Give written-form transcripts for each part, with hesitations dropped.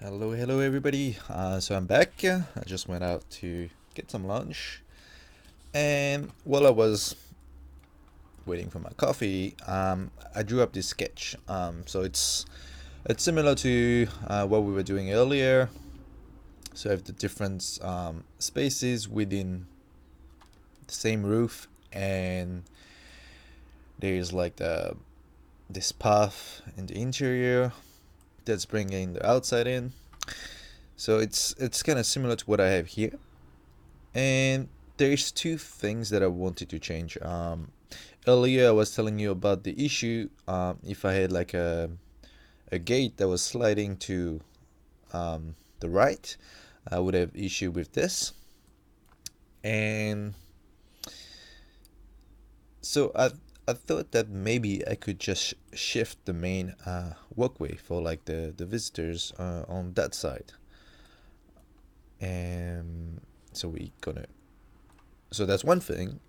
Hello everybody. So I'm back. I just went out to get some lunch, and while I was waiting for my coffee, I drew up this sketch. So it's similar to what we were doing earlier. So I have the different spaces within the same roof, and there's like this path in the interior that's bringing the outside in. So it's kind of similar to what I have here. And there's two things that I wanted to change. Earlier I was telling you about the issue. If I had like a gate that was sliding to the right, I would have issue with this. And so I thought that maybe I could just shift the main walkway for like the visitors on that side. And so we gonna so that's one thing.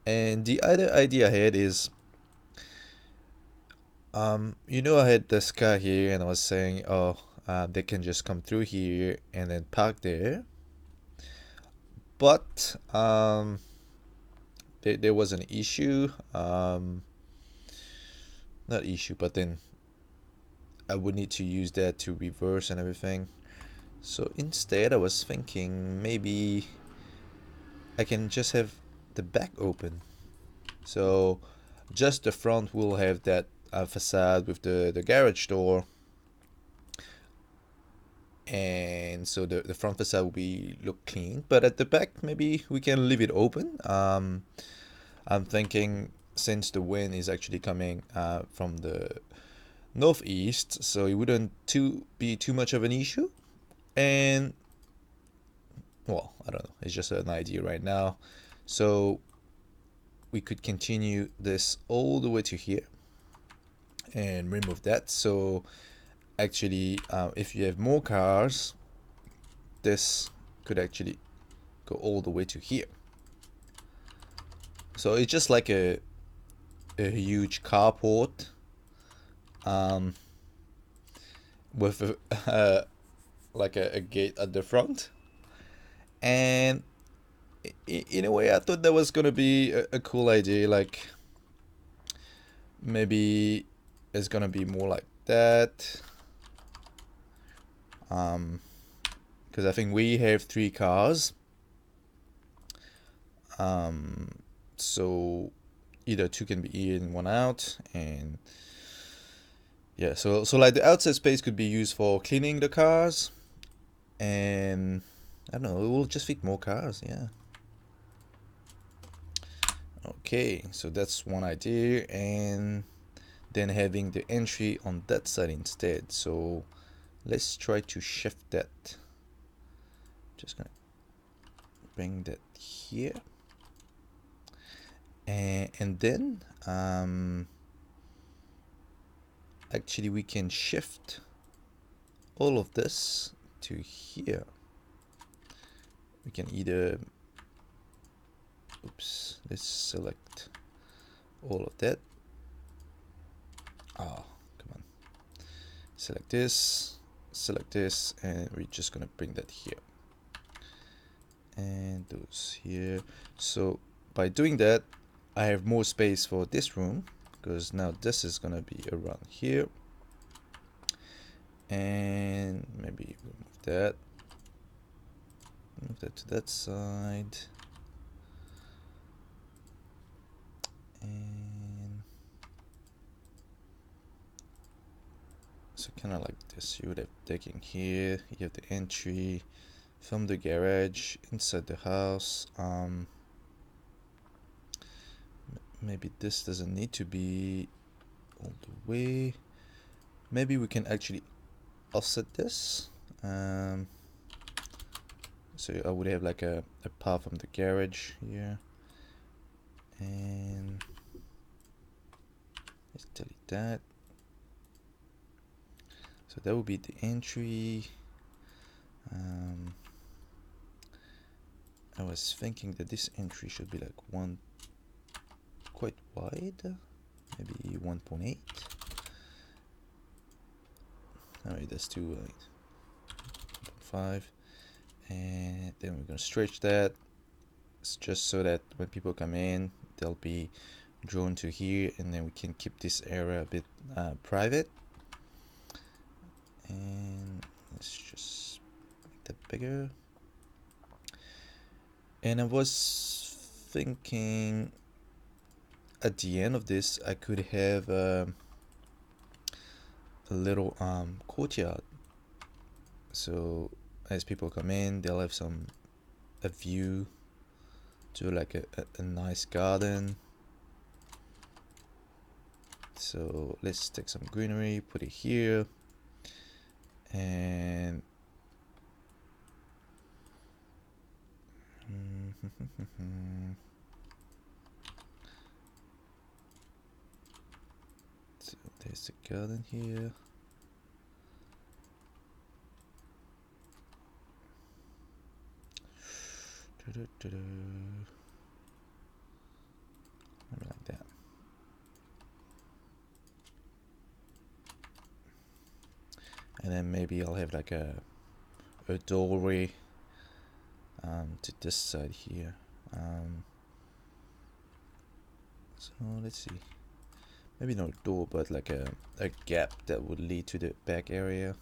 And the other idea I had is, I had this car here, and I was saying, oh, they can just come through here and then park there. But there was an issue. Not issue, but then I would need to use that to reverse and everything. So instead, I was thinking maybe I can just have the back open. So just the front will have that facade with the garage door, and so the front facade will be look clean, but at the back maybe we can leave it open. I'm thinking, since the wind is actually coming from the northeast, so it wouldn't be too much of an issue. And well, I don't know, it's just an idea right now. So we could continue this all the way to here and remove that. So actually, if you have more cars, this could actually go all the way to here. So it's just like a huge carport, um, with like a gate at the front. And in a way, I thought that was gonna be a cool idea. Like maybe it's gonna be more like that. Because I think we have three cars. So either two can be in, one out, and yeah. So like the outside space could be used for cleaning the cars, and I don't know. It will just fit more cars. Yeah. Okay, so that's one idea, and then having the entry on that side instead. So let's try to shift that. Just gonna bring that here, and then actually we can shift all of this to here. We can either, oops, let's select all of that. Oh, come on. Select this, and we're just gonna bring that here. And those here. So by doing that, I have more space for this room, because now this is gonna be around here. And maybe remove that. Move that to that side. And so kind of like this. You would have decking here. You have the entry from the garage inside the house. Maybe this doesn't need to be all the way. Maybe we can actually offset this. So I would have like a path from the garage here, and let's delete that. So that would be the entry. I was thinking that this entry should be like one quite wide, maybe 1.8. Alright, that's too wide. 1.5, and then we're gonna stretch that. It's just so that when people come in, they'll be drawn to here, and then we can keep this area a bit private. And let's just make that bigger. And I was thinking at the end of this I could have a little courtyard, so as people come in they'll have a view to like a nice garden. So let's take some greenery, put it here, and so there's the garden here. Maybe like that. And then maybe I'll have like a doorway to this side here. So let's see, maybe not a door, but like a gap that would lead to the back area.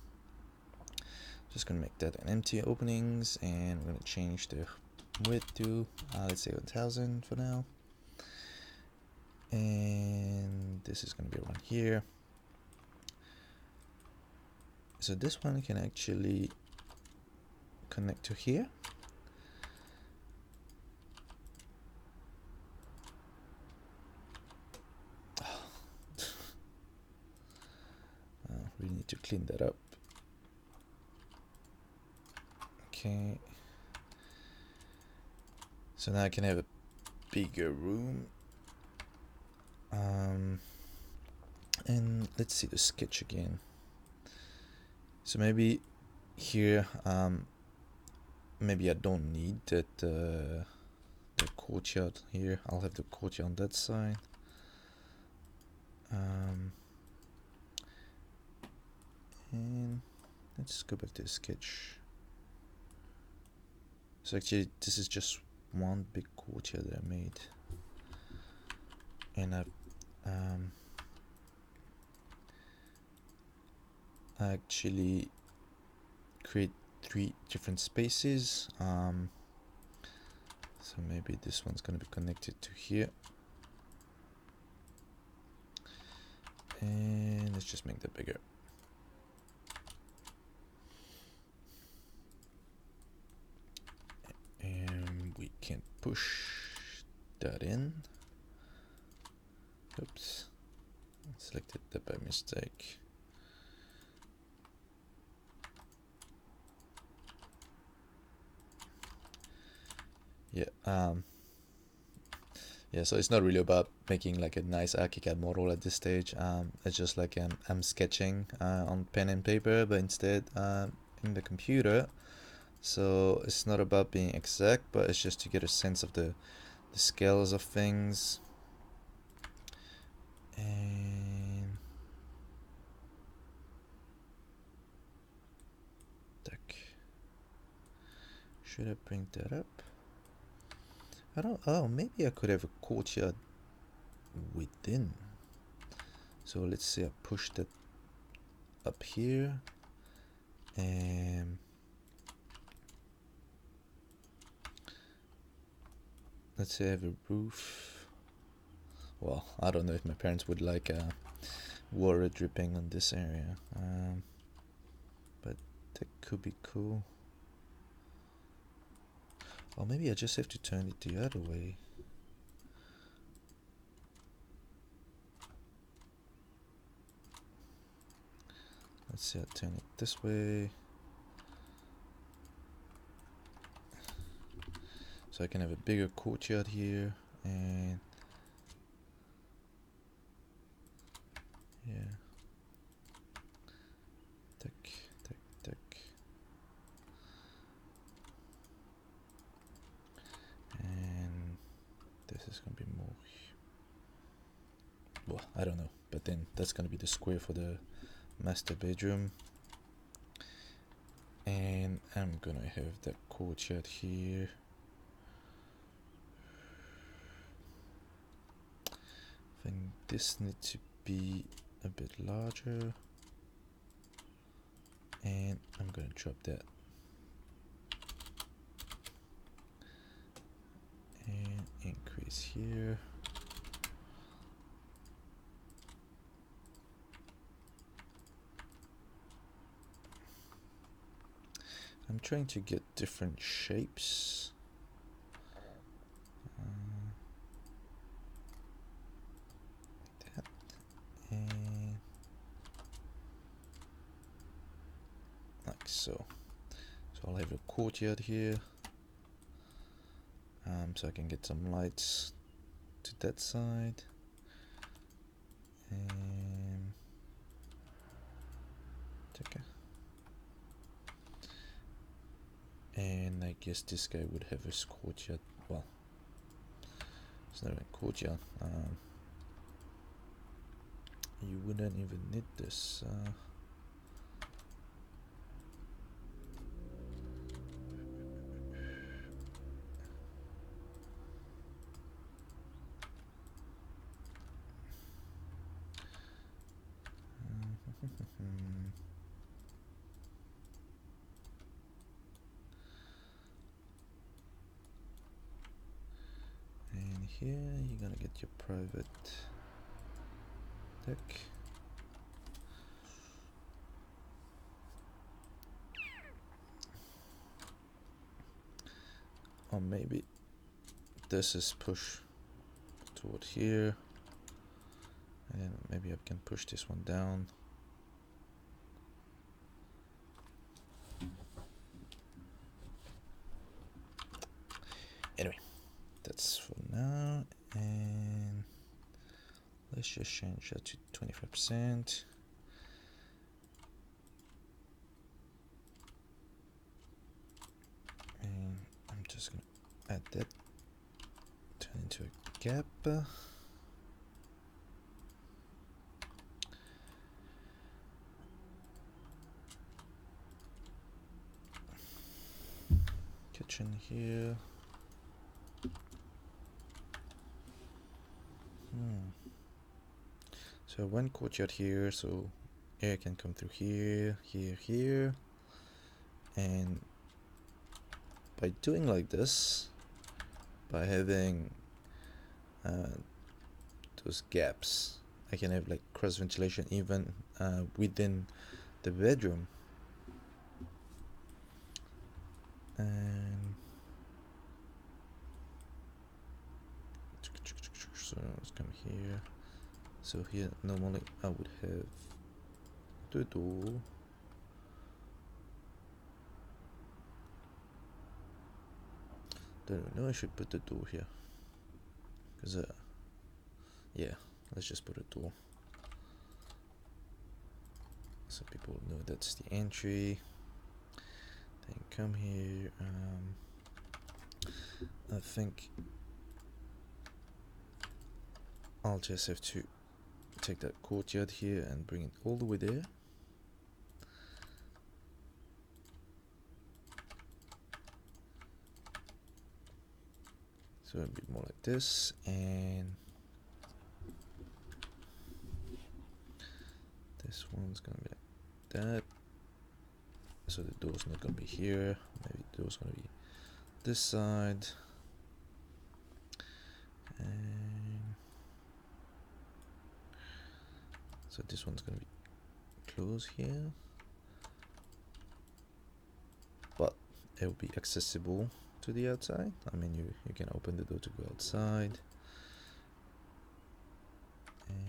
Just gonna make that an empty openings, and we're gonna change the width to let's say 1000 for now, and this is gonna be around here. So this one can actually connect to here. We need to clean that up. Okay, so now I can have a bigger room. And let's see the sketch again. So maybe here, maybe I don't need that the courtyard here. I'll have the courtyard on that side. And let's go back to the sketch. So actually this is just one big courtyard that I made, and I actually create 3 different spaces. So maybe this one's gonna be connected to here, and let's just make that bigger. And we can push that in. Oops, I selected that by mistake. Yeah, so it's not really about making like a nice ArchiCAD model at this stage. It's just like I'm sketching on pen and paper, but instead in the computer. So it's not about being exact, but it's just to get a sense of the scales of things. And should I bring that up? I don't. Oh, maybe I could have a courtyard within. So let's say I push that up here, and let's say I have a roof. Well, I don't know if my parents would like water dripping on this area, but that could be cool. Or maybe I just have to turn it the other way. Let's say I turn it this way, so I can have a bigger courtyard here, and yeah, tick, tick, tick, and this is gonna be more. Well, I don't know, but then that's gonna be the square for the master bedroom. And I'm gonna have that courtyard here. I think this needs to be a bit larger, and I'm gonna drop that and increase here. I'm trying to get different shapes. Like that. And like so. So I'll have a courtyard here. So I can get some lights to that side. And okay. And I guess this guy would have his courtyard. Well, it's not a courtyard. You wouldn't even need this. And here you're gonna get your private deck. Or maybe this is push toward here, and then maybe I can push this one down. Anyway, that's for now, and let's just change that to 25%. And I'm just gonna add that, turn into a gap. Kitchen here. So one courtyard here, so air can come through here, here, and by doing like this, by having those gaps, I can have like cross ventilation even within the bedroom. And so let's come here. So here normally I would have the door. Don't know, I should put the door here. Because yeah, let's just put a door. So people know that's the entry. Then come here. I think I'll just have to take that courtyard here and bring it all the way there. So a bit more like this, and this one's gonna be like that. So the door's not gonna be here. Maybe the door's gonna be this side. And so this one's gonna be closed here, but it will be accessible to the outside. I mean, you can open the door to go outside. And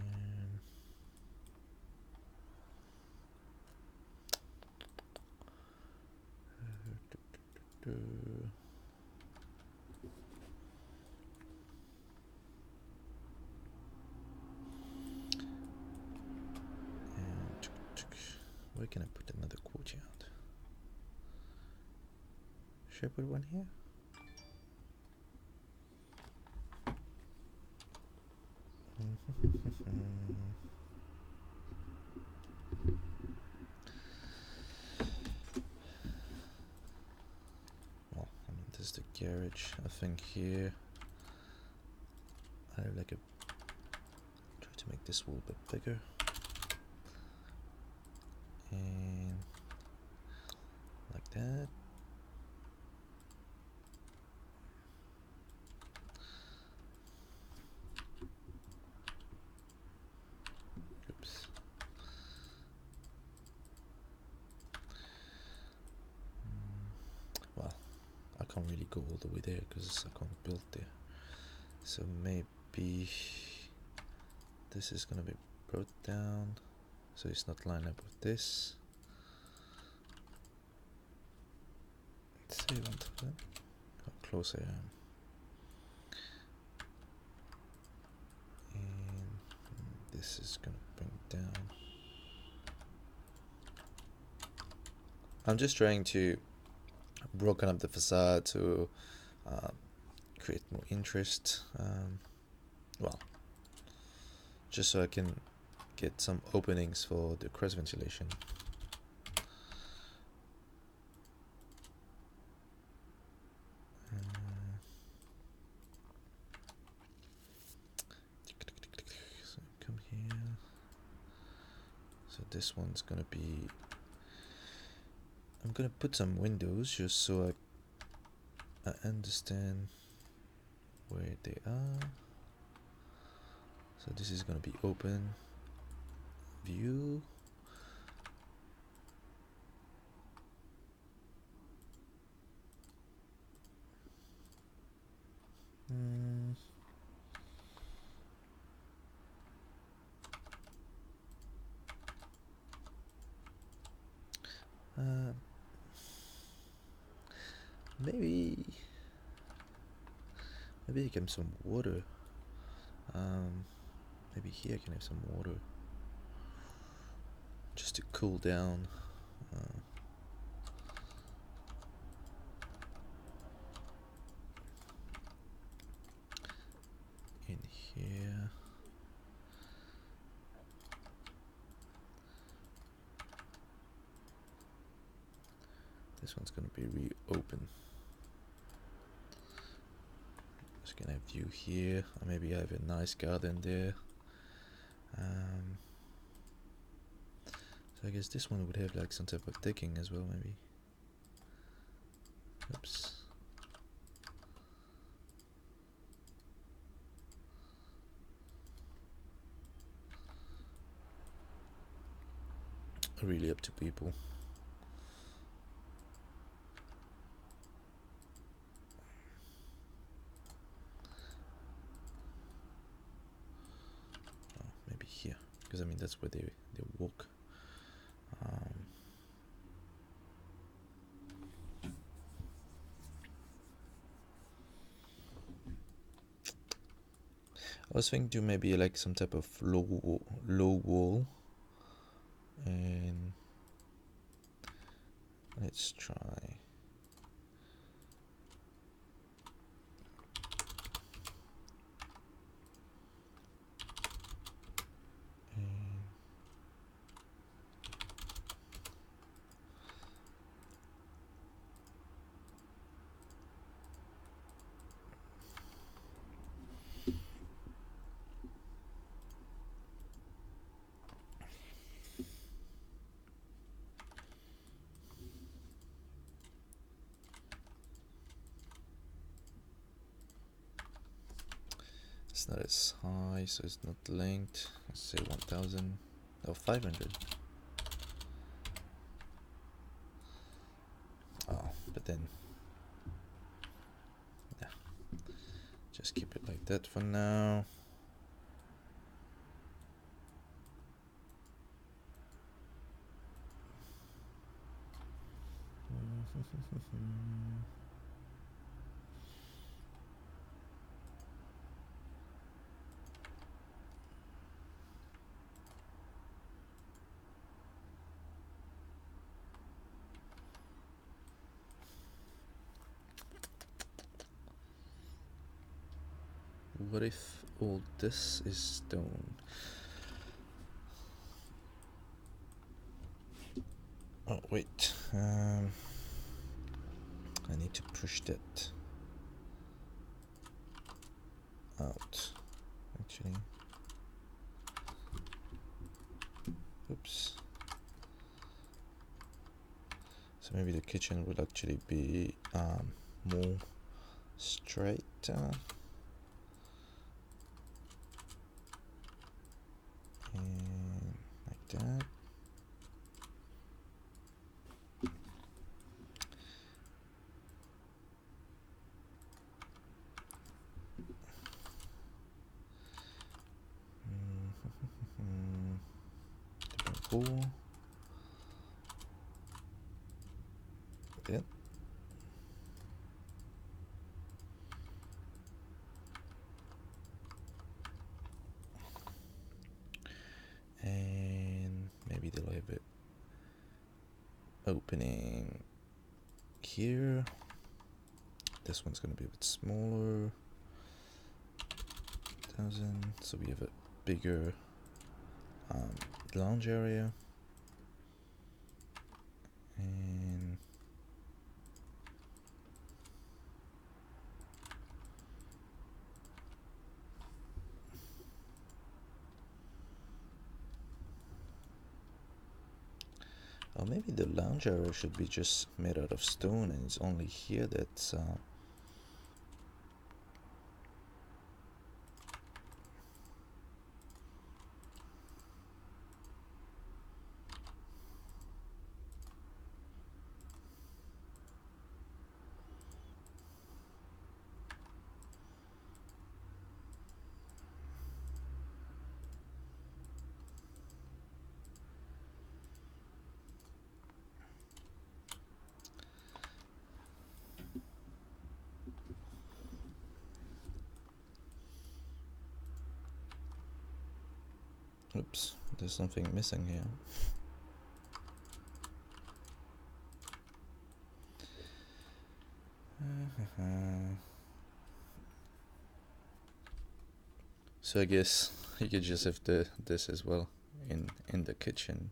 where can I put another courtyard? Should I put one here? garage. I think here I have like a try to make this wall a bit bigger, and like that. Oops. Well, I can't really go all the way there because I can't build there. So maybe this is gonna be brought down so it's not lined up with this. Let's see how close I am. And this is gonna bring down. I'm just trying to broken up the facade to create more interest. Well, just so I can get some openings for the cross ventilation. So come here. So this one's gonna be. I'm gonna put some windows just so I understand where they are. So this is gonna be open view. Maybe I can have some water. Maybe here I can have some water just to cool down. In here. This one's gonna be reopened. Just gonna have view here. Or maybe I have a nice garden there. So I guess this one would have like some type of decking as well, maybe. Oops. Really up to people. Oh, maybe here, because I mean that's where they walk. I was thinking to maybe like some type of low wall, and let's try. It's not as high, so it's not linked. Let's say 1000 or 500. Oh, but then, yeah, just keep it like that for now. What if all this is stone? Oh wait, I need to push that. out. Actually, oops. So maybe the kitchen would actually be more straight. And like that. Pool. Yep. And maybe they'll have it opening here. This one's going to be a bit smaller. 1000. So we have a bigger lounge area. And or maybe the lounge area should be just made out of stone, and it's only here that's oops, there's something missing here. So I guess you could just have this as well in the kitchen.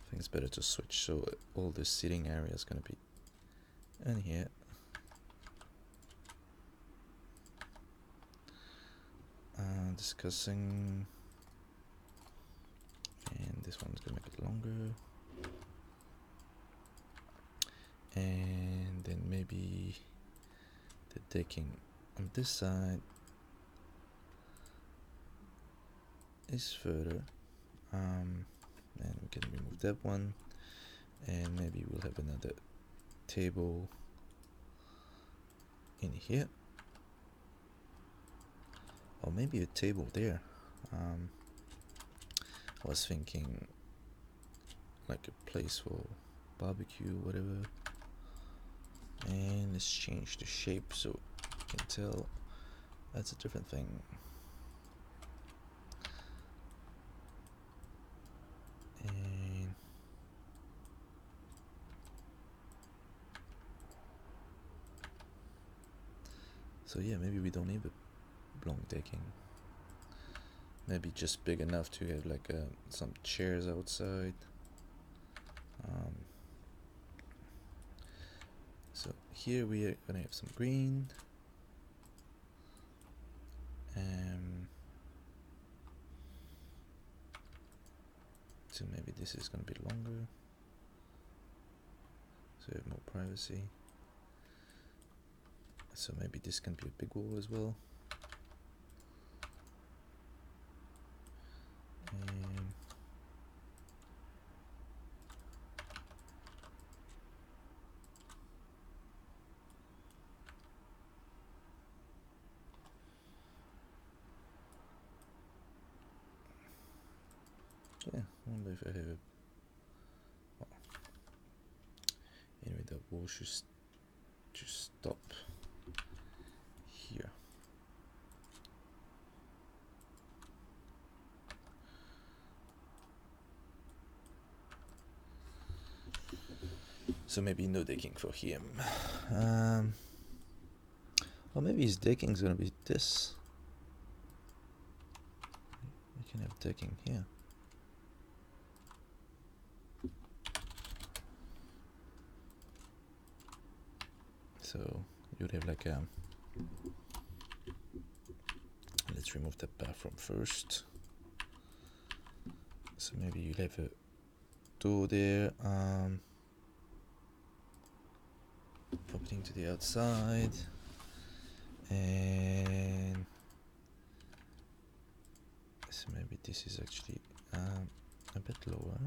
I think it's better to switch, so all the seating area is going to be in here. Discussing, and this one's going to make it longer. And then maybe the decking on this side is further. And we can remove that one, and maybe we'll have another table in here, or maybe a table there. I was thinking like a place for barbecue, whatever. And let's change the shape so you can tell that's a different thing. And so yeah, maybe we don't need a long decking. Maybe just big enough to have like some chairs outside. So here we are gonna have some green. So maybe this is gonna be longer, so you have more privacy. So maybe this can be a big wall as well. And yeah, I wonder if I have a... Oh. Anyway, that wall should just stop here. So maybe no decking for him. Or maybe his decking is gonna be this. We can have decking here. So you'd have like a. Let's remove the bathroom first. So maybe you'll have a door there, opening to the outside, and so maybe this is actually a bit lower.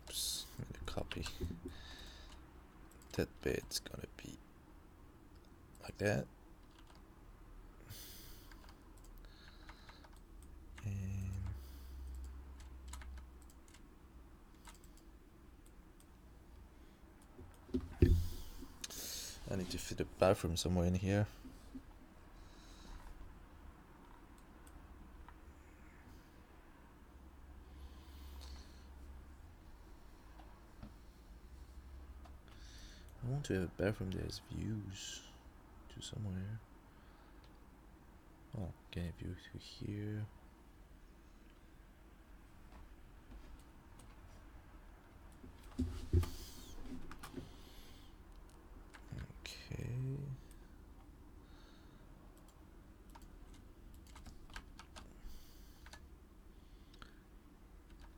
Oops, made a copy. That bed's gonna be like that. And I need to fit a bathroom somewhere in here. I want to have a bathroom that has views to somewhere. Oh, get a view to here. Okay.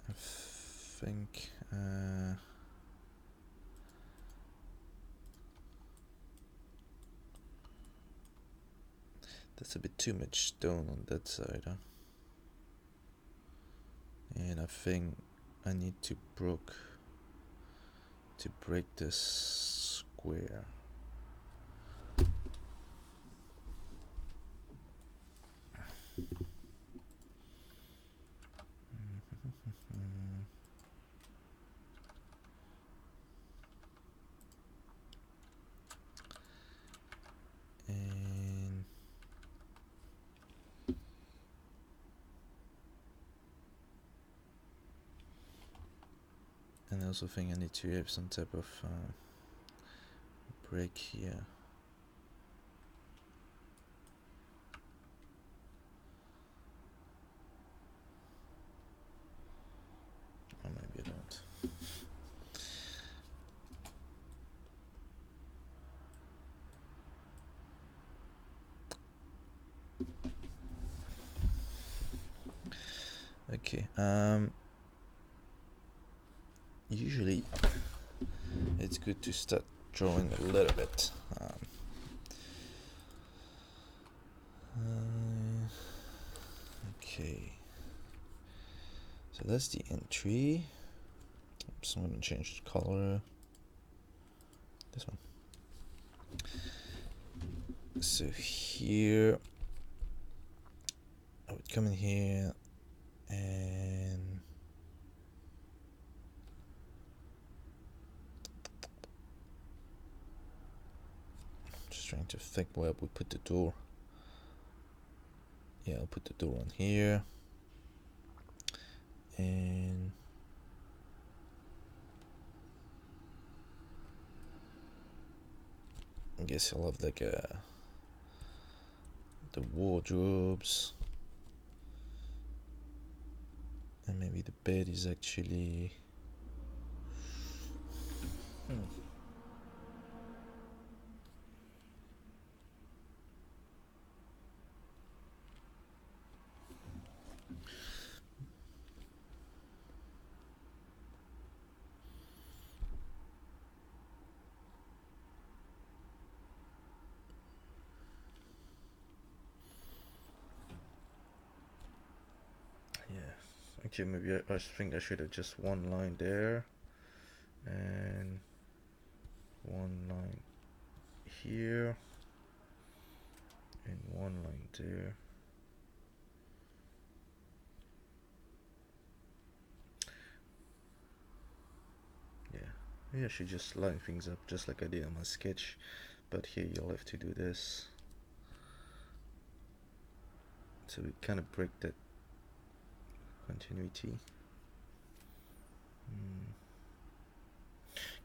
I think that's a bit too much stone on that side, huh? And I think I need to break this square. And I also think I need to have some type of break here. Or maybe I don't. Okay, usually it's good to start drawing a little bit. Okay, so that's the entry. Oops, I'm gonna change the color. This one. So here, I would come in here and just trying to think where I would put the door. Yeah, I'll put the door on here, and I guess I'll have like the wardrobes, and maybe the bed is actually actually maybe I think I should have just one line there and one line here and one line there. Yeah, maybe I should just line things up just like I did on my sketch, but here you'll have to do this. So we kind of break that continuity.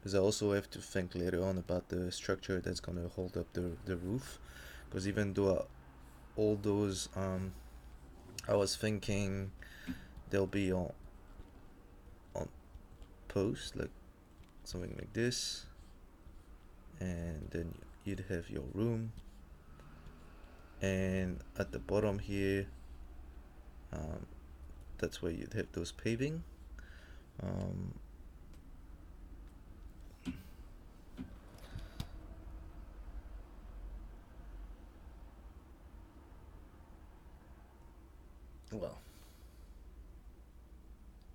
because I also have to think later on about the structure that's gonna hold up the roof. Because even though all those I was thinking they'll be on post, like something like this, and then you'd have your room, and at the bottom here, um, that's where you'd have those paving. Um, well,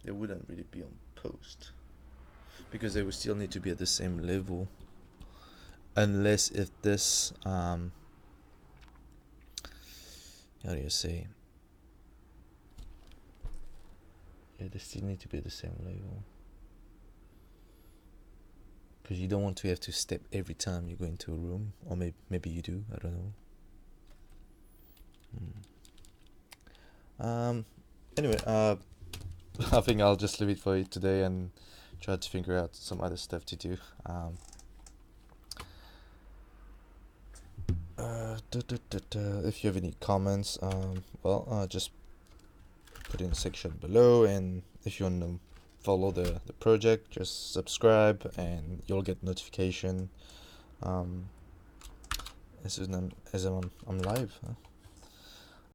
they wouldn't really be on post because they would still need to be at the same level, unless if this how do you say, yeah, they still need to be at the same level because you don't want to have to step every time you go into a room, or maybe you do, I don't know. Anyway, I think I'll just leave it for you today and try to figure out some other stuff to do. If you have any comments, just put in the section below, and if you want to follow the project, just subscribe and you'll get notification as soon as I'm live.